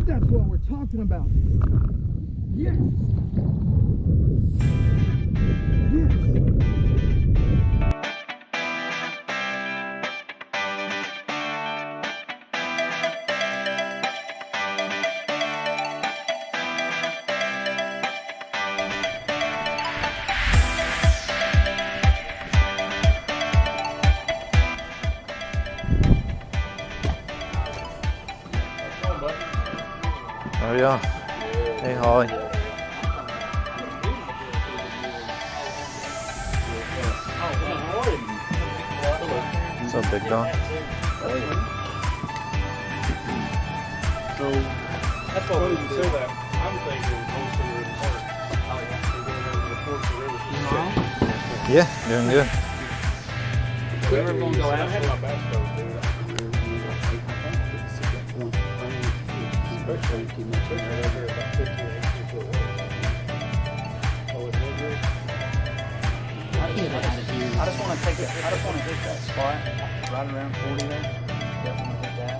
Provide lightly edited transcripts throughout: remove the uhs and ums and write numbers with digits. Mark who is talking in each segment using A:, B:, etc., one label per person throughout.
A: That's what we're talking about. Yes. Yes.
B: Oh yeah. Hey Holly. What's up, big dog?
C: So that's all we can say that. I'm thinking most of the park. Oh yeah. We're going over the Forks of River.
B: Yeah, doing good.
C: We were going to go out. That's my bass boat, dude. Especially if you mentioned right over about 15 or 18 foot water. Oh, it's Ned Rig?
D: I just want to take it. I just want to hit that spot right around 40 there. Definitely hit that.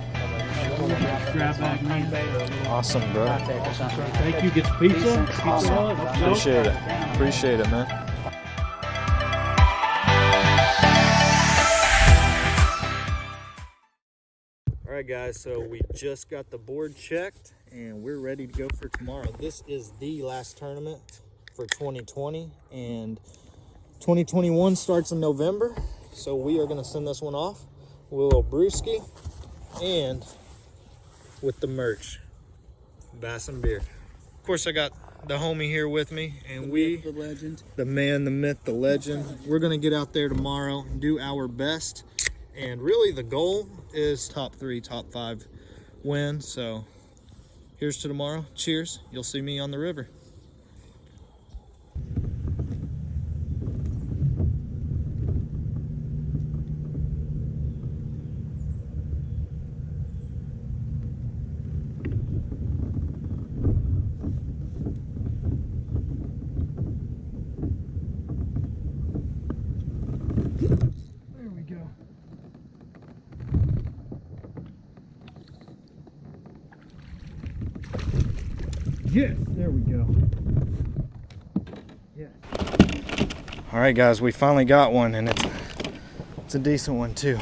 C: Grab back man.
B: Awesome, bro.
C: Thank you. Get the pizza.
D: Awesome.
B: Appreciate it. Appreciate it, man. Alright guys, so we just got the board checked and we're ready to go for tomorrow. This is the last tournament for 2020 and 2021 starts in November. So we are going to send this one off with a little brewski and with the merch, bass and beer. Of course I got the homie here with me and
D: The legend.
B: the man, the myth, the legend. We're going to get out there tomorrow and do our best. And really the goal is top 3, top 5 win. So here's to tomorrow. Cheers. You'll see me on the river.
A: There we go. Yes, there we go. Yes.
B: All right, guys, we finally got one, and it's a decent one too.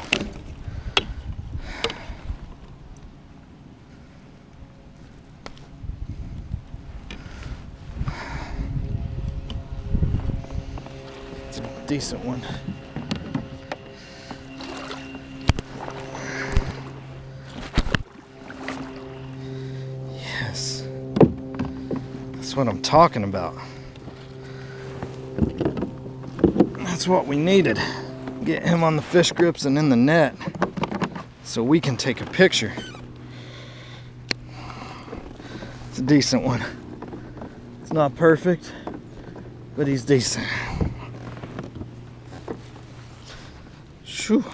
B: It's a decent one. Yes, that's what I'm talking about. That's what we needed. Get him on the fish grips and in the net so we can take a picture. It's a decent one. It's not perfect, but he's decent. Shoo.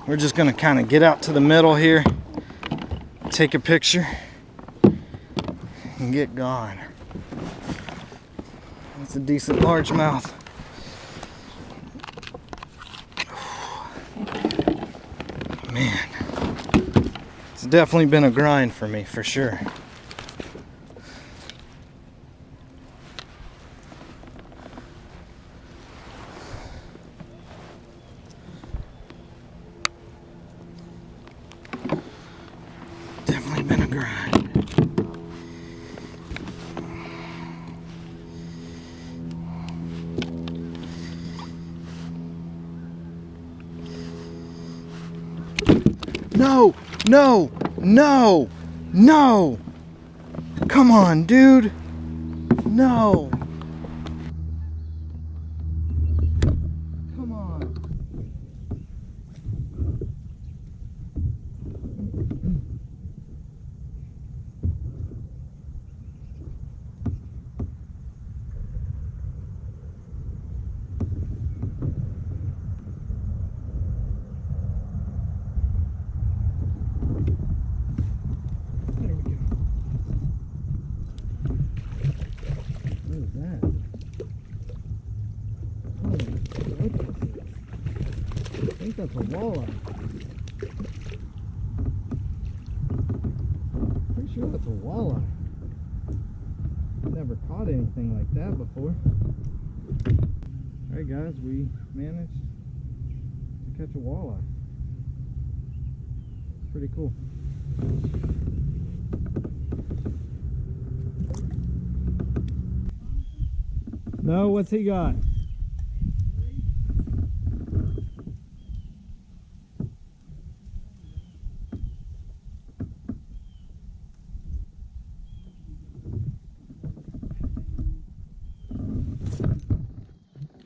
B: We're just gonna kind of get out to the middle here, take a picture, and get gone. That's a decent largemouth. Man, it's definitely been a grind for me, for sure. Definitely been a grind. No, no, no, no. Come on, dude. No. Come on.
A: There we go. what this is. I think that's a walleye. Pretty sure that's a walleye. Never caught anything like that before. Alright guys, we managed to catch a walleye. Pretty cool. No, what's he got?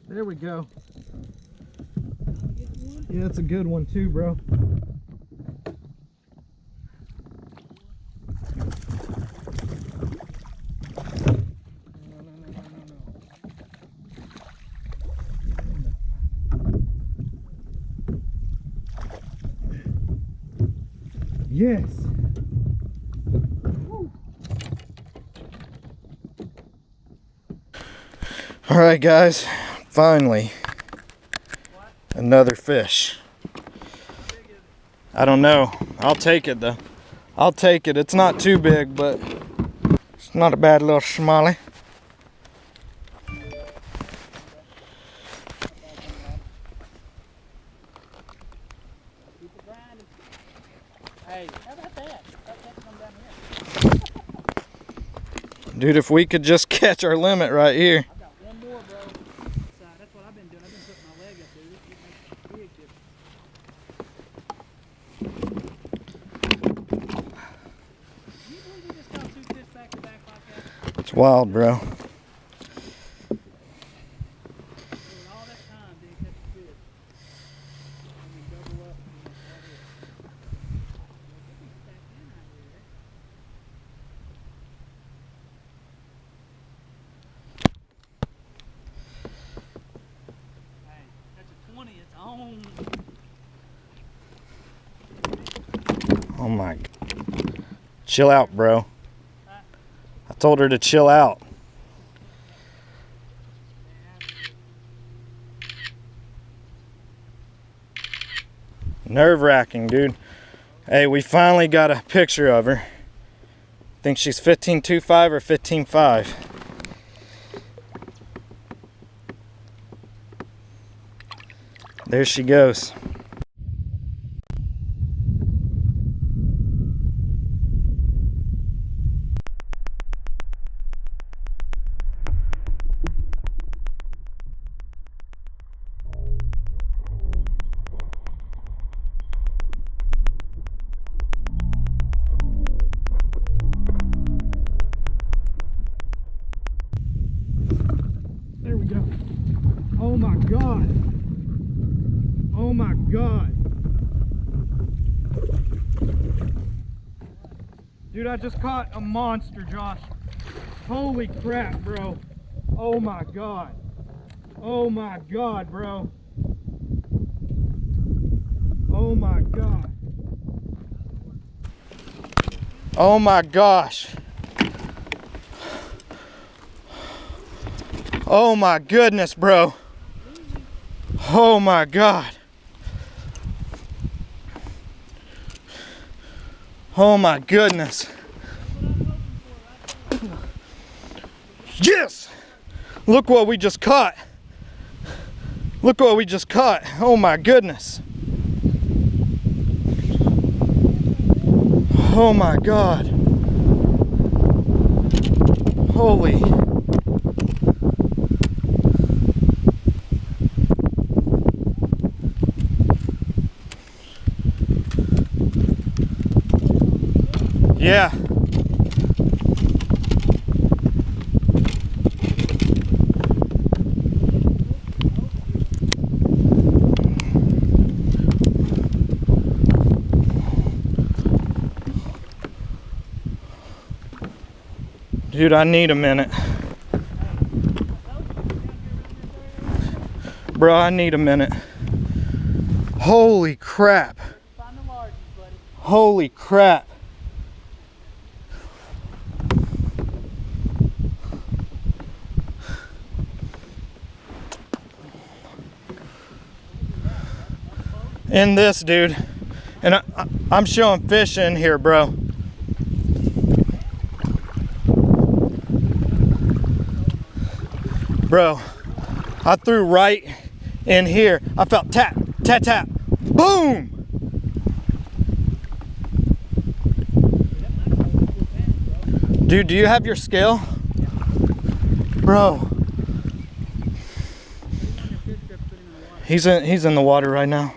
A: There we go. Yeah, that's a good one too, bro. Yes. All right, guys. Finally, another fish. I don't know. I'll take it though. I'll take it. It's not too big, but it's not a bad little schmally.
D: Hey, how about that? Come down here.
A: Dude, if we could just catch our limit right here.
D: I've got one more, bro. That's what I've been doing. I've been putting my leg up there. This makes a big difference. Can you believe we just caught 2 fish back to back like that?
A: It's wild, bro.
D: Doing all that time didn't catch a fish. And we double up and right here. Hey, that's a 20, it's on.
A: Oh my. Chill out, bro. I told her to chill out. Nerve-wracking, dude. Hey, we finally got a picture of her. I think she's 15.25 or 15.5. There she goes. There we go. Oh my God. Oh my God. Dude, I just caught a monster, Josh. Holy crap, bro. Oh my God. Oh my God, bro. Oh my God. Oh my gosh. Oh my goodness, bro. Oh my God. Oh my goodness. Yes! Look what we just caught. Look what we just caught. Oh my goodness. Oh my God. Holy. Yeah. Dude, I need a minute. Bro, I need a minute. Holy crap. Holy crap. in this, dude. And I'm showing fish in here, bro. Bro, I threw right in here. I felt tap, tap, tap, boom. Dude, do you have your scale? Bro. He's in the water right now.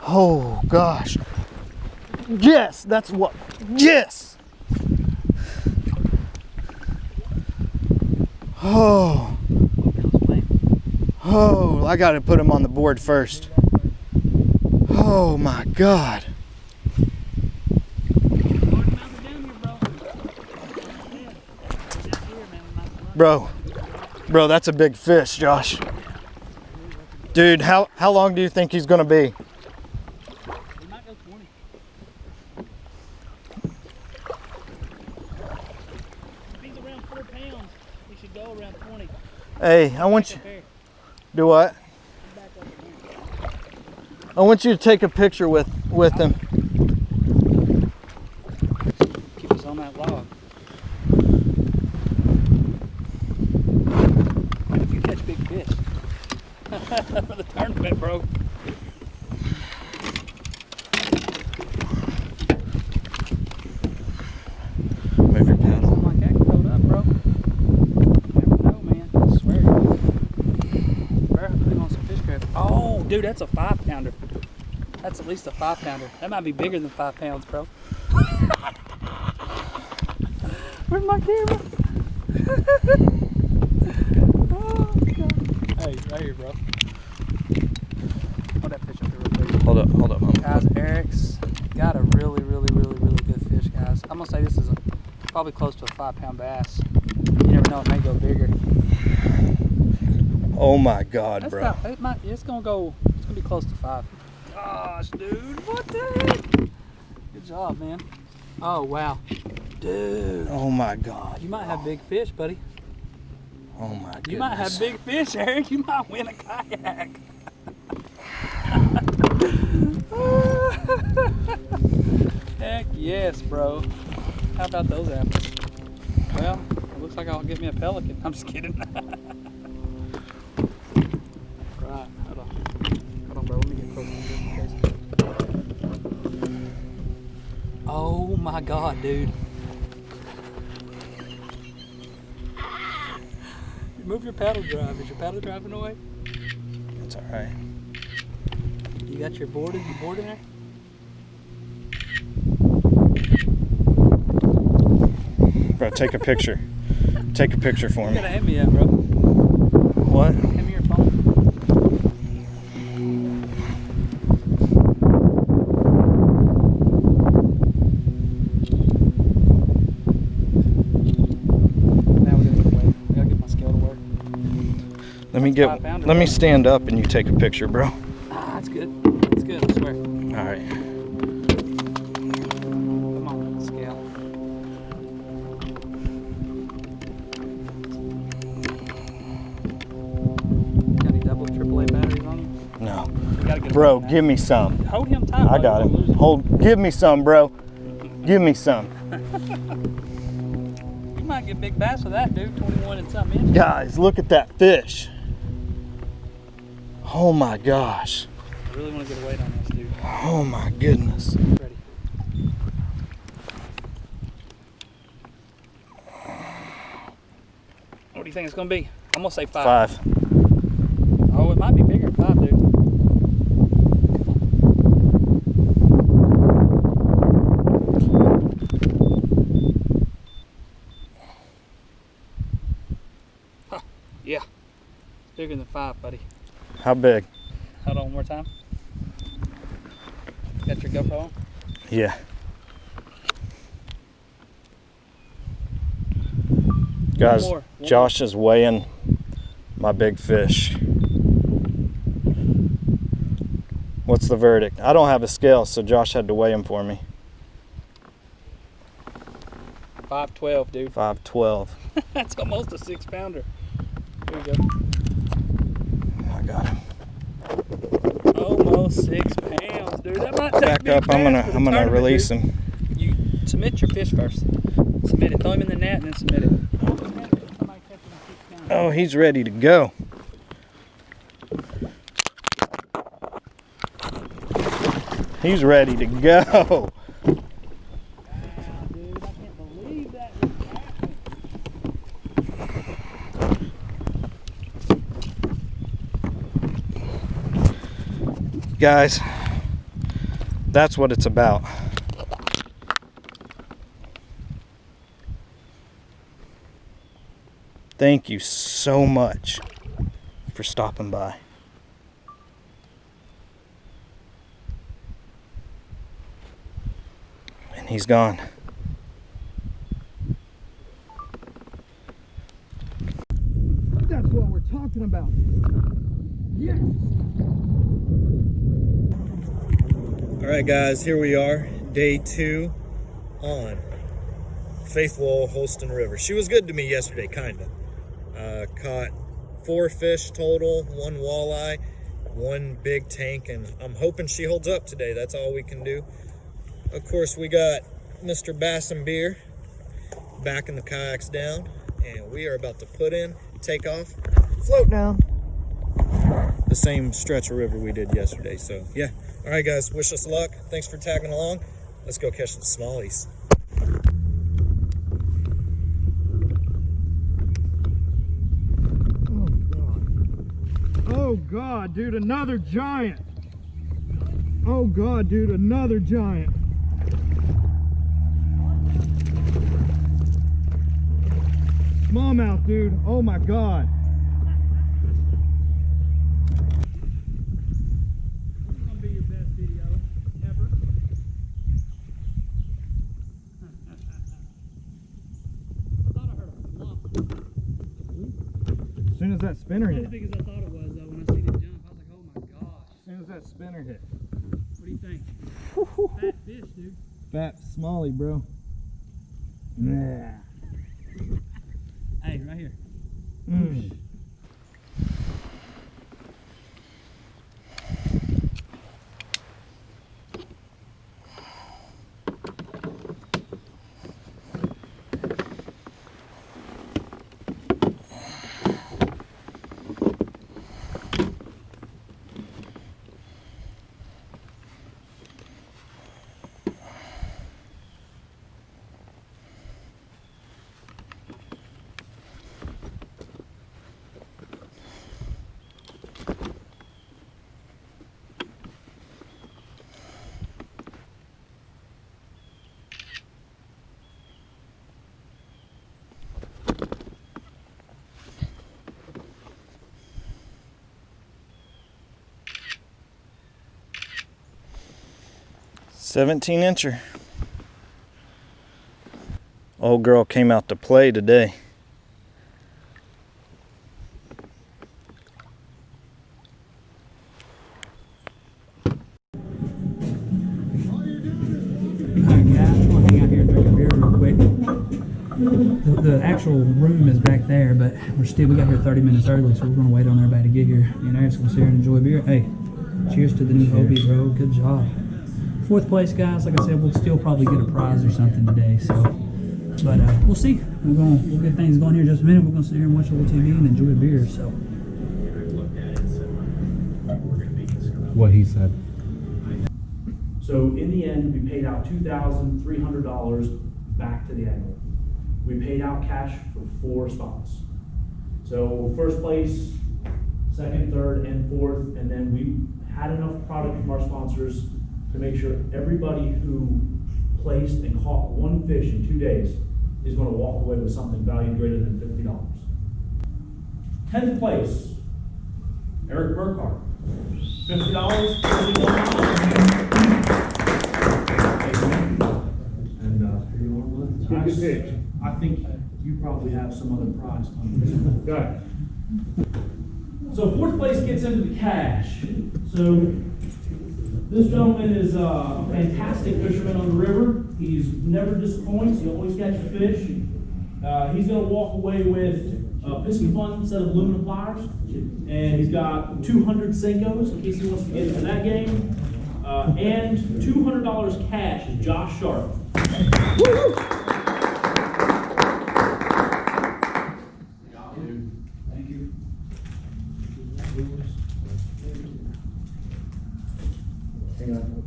A: Oh gosh. Yes, that's what. Yes. Oh. Oh, I gotta put him on the board first. Oh my God. Bro, that's a big fish, Josh. Dude, how long do you think he's gonna be?
D: He might go 20. If he's around 4 pounds, he should go around 20.
A: Hey, I want you. Do what? I want you to take a picture with him.
D: Keep us on that log. What if you catch big fish? For the tournament, bro.
A: Move your paddle.
D: Something like that can hold up, bro. Never know, man. I swear. Better have to put on some fish grab. Oh, dude, that's a 5-pounder. That's at least a 5-pounder. That might be bigger than 5 pounds, bro. Where's my camera? Oh, God. Hey, right here, bro. Hold that fish up here real quick.
A: Hold up, Mom.
D: Guys, Eric's got a really good fish, guys. I'm gonna say this is probably close to a 5-pound bass. You never know, it may go bigger.
A: Oh my God,
D: That's
A: bro.
D: it's gonna be close to 5. Gosh, dude, what the heck? Good job, man. Oh, wow. Dude.
A: Oh my God.
D: You might have big fish, buddy.
A: Oh my goodness.
D: You might have big fish, Eric. You might win a kayak. Heck yes, bro. How about those apples? Well, it looks like I'll get me a pelican. I'm just kidding. Right, hold on, bro. Let me get close to this in case. Oh my God, dude. Move your paddle drive. Is your paddle driving away?
A: It's all right.
D: You got your board in there?
A: Bro, take a picture. Take a picture for
D: You
A: me.
D: gotta hand me that, bro.
A: What?
D: Hand me your phone. Now we're gonna get away. We gotta get my scale to work.
A: Let me stand up and you take a picture, bro.
D: Ah, that's good. That's good, I swear.
A: All right.
D: Come on, scale. Got any double AAA batteries on you?
A: No.
D: We gotta get
A: Bro,
D: away now.
A: give me some.
D: Hold him tight.
A: I
D: buddy.
A: got
D: We'll lose
A: him. Give me some, bro. Give me some.
D: You might get big bass with that, dude. 21 and something inches.
A: Guys, look at that fish. Oh my gosh.
D: I really want to get a weight on this, dude.
A: Oh my goodness.
D: Ready. What do you think it's going to be? I'm going to say 5.
A: 5.
D: Oh, it might be bigger than 5, dude. Huh. Yeah. It's bigger than 5, buddy.
A: How big?
D: Hold on one more time. Got your GoPro on?
A: Yeah. Guys,
D: One
A: Josh is weighing my big fish. What's the verdict? I don't have a scale, so Josh had to weigh him for me.
D: 5. 512, dude.
A: 512.
D: That's almost a 6-pounder. There you go.
A: I got him.
D: Almost 6 pounds, dude. That might take
A: Back up. I'm gonna release
D: dude.
A: him.
D: You submit your fish first. Submit it. Throw him in the net and then submit it.
A: Oh, he's ready to go. He's ready to go.
D: Wow, dude, I can't believe that was happening.
A: Guys, that's what it's about. Thank you so much for stopping by. And he's gone. That's what we're talking about. Yes.
B: All right, guys, here we are, day 2 on Faithful Holston River. She was good to me yesterday, kinda. Caught 4 fish total, 1 walleye, 1 big tank, and I'm hoping she holds up today. That's all we can do. Of course, we got Mr. Bass and Beer backing the kayaks down, and we are about to put in, take off, float down the same stretch of river we did yesterday. So yeah, all right guys, wish us luck. Thanks for tagging along. Let's go catch some smallies.
A: Oh God, dude, another giant. Oh God, dude, another giant. Smallmouth, dude. Oh my God.
D: This is gonna be your best video ever. I thought I heard a flop.
A: As soon as that spinner
D: Not as
A: hit.
D: big as I thought it was though. When I seen it jump, I was like, oh my gosh.
A: As soon as that spinner hit.
D: What do you think? Fat fish, dude.
A: Fat smallie, bro. Yeah.
D: Hey, right here.
A: Mm. "17-incher. Old girl came out to play today.
D: Alright guys, we'll hang out here and drink a beer real quick. The actual room is back there, but we got here 30 minutes early, so we're gonna wait on everybody to get here. Me and Eric's gonna sit here and enjoy a beer. Hey, cheers to the new Hobie, bro. Good job. 4th place, guys. Like I said, we'll still probably get a prize or something today. So, but we'll see. We'll get things going here in just a minute. We're gonna sit here and watch a little TV and enjoy a beer. So,
C: What he said.
E: So in the end, we paid out $2,300 back to the angler. We paid out cash for 4 spots. So 1st place, 2nd, 3rd, and 4th, and then we had enough product from our sponsors to make sure everybody who placed and caught 1 fish in 2 days is going to walk away with something valued greater than $50. 10th place, Eric Burkhart. $50, and I think you probably have some other prize coming.
C: Got it.
E: So 4th place gets into the cash. So This gentleman is a fantastic fisherman on the river. He's never disappoints. He always catches fish. He's going to walk away with a Piston Fun set of aluminum pliers, and he's got 200 Senkos in case he wants to get into that game, and $200 cash to Josh Sharp. Woo! Thank you. Hang on.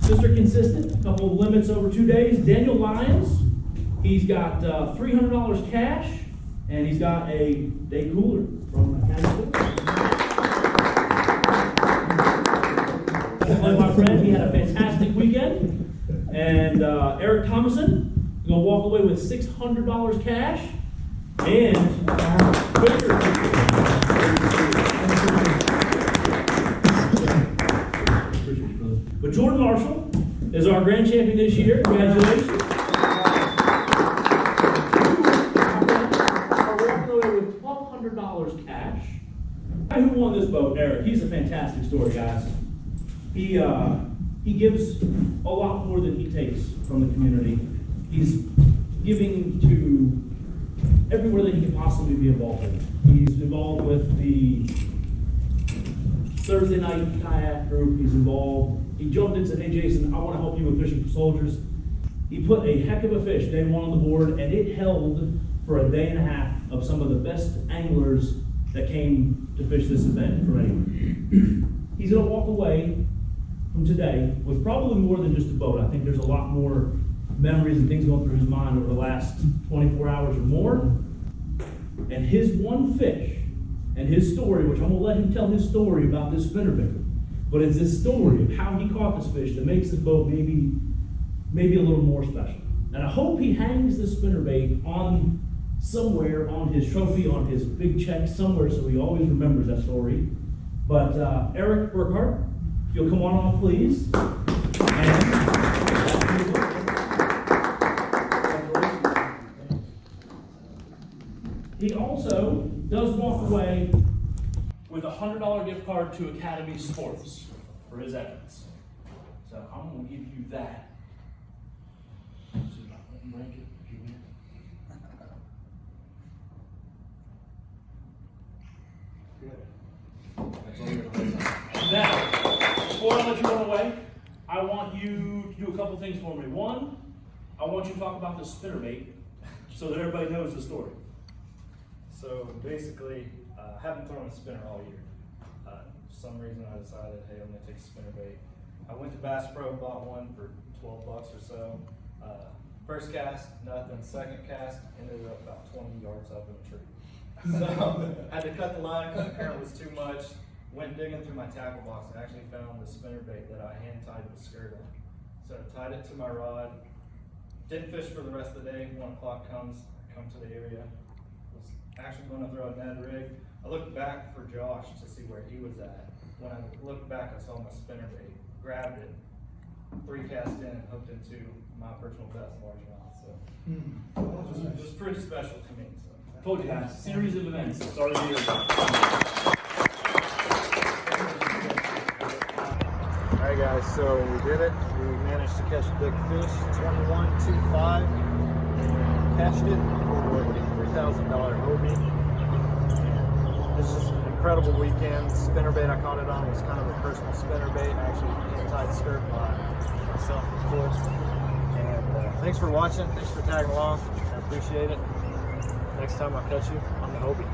E: Mr. Consistent, a couple of limits over 2 days. Daniel Lyons, he's got $300 cash, and he's got a day cooler from KastKing. Like my friend, he had a fantastic weekend. And Eric Thomason, he's gonna walk away with $600 cash, and but Jordan Marshall is our grand champion this year. Congratulations. We're walking away with $1,200 cash. The guy who won this boat, Eric, he's a fantastic story, guys. He gives a lot more than he takes from the community. He's giving to everywhere that he can possibly be involved in. He's involved with the Thursday night kayak group. He's involved. He jumped in and said, "Hey Jason, I want to help you with Fishing for Soldiers." He put a heck of a fish day one on the board, and it held for a day and a half of some of the best anglers that came to fish this event for anyone. He's going to walk away from today with probably more than just a boat. I think there's a lot more memories and things going through his mind over the last 24 hours or more. And his one fish and his story, which I'm going to let him tell his story about this spinnerbait, but it's his story of how he caught this fish that makes this boat maybe a little more special. And I hope he hangs this spinnerbait on somewhere on his trophy, on his big check somewhere, so he always remembers that story. But Eric Burkhart, if you'll come on off, please. He also does walk away with a $100 gift card to Academy Sports for his efforts. So I'm going to give you that. Now, before I let you run away, I want you to do a couple things for me. One, I want you to talk about the spinnerbait so that everybody knows the story.
B: So basically, I haven't thrown a spinner all year. For some reason I decided, hey, I'm gonna take a spinnerbait. I went to Bass Pro, bought one for 12 bucks or so. First cast, nothing. Second cast, ended up about 20 yards up in a tree. So I had to cut the line because the current was too much. Went digging through my tackle box and actually found the spinnerbait that I hand tied the skirt on. So I tied it to my rod. Didn't fish for the rest of the day. 1 o'clock comes, I come to the area. Was actually going to throw a Ned Rig. I looked back for Josh to see where he was at. When I looked back, I saw my spinnerbait, grabbed it, 3 casts in, and hooked into my personal best largemouth. So it was pretty special to me. So.
E: Told you guys, series of events. Started the year.
B: Alright guys, so we did it. We managed to catch a big fish, 21.25, and cashed it for a $3,000 Hobie. And this is an incredible weekend. The spinnerbait I caught it on was kind of a personal spinnerbait. I actually hand-tied the skirt by myself, of course. And thanks for watching. Thanks for tagging along. I appreciate it. Next time I'll catch you on the Hobie.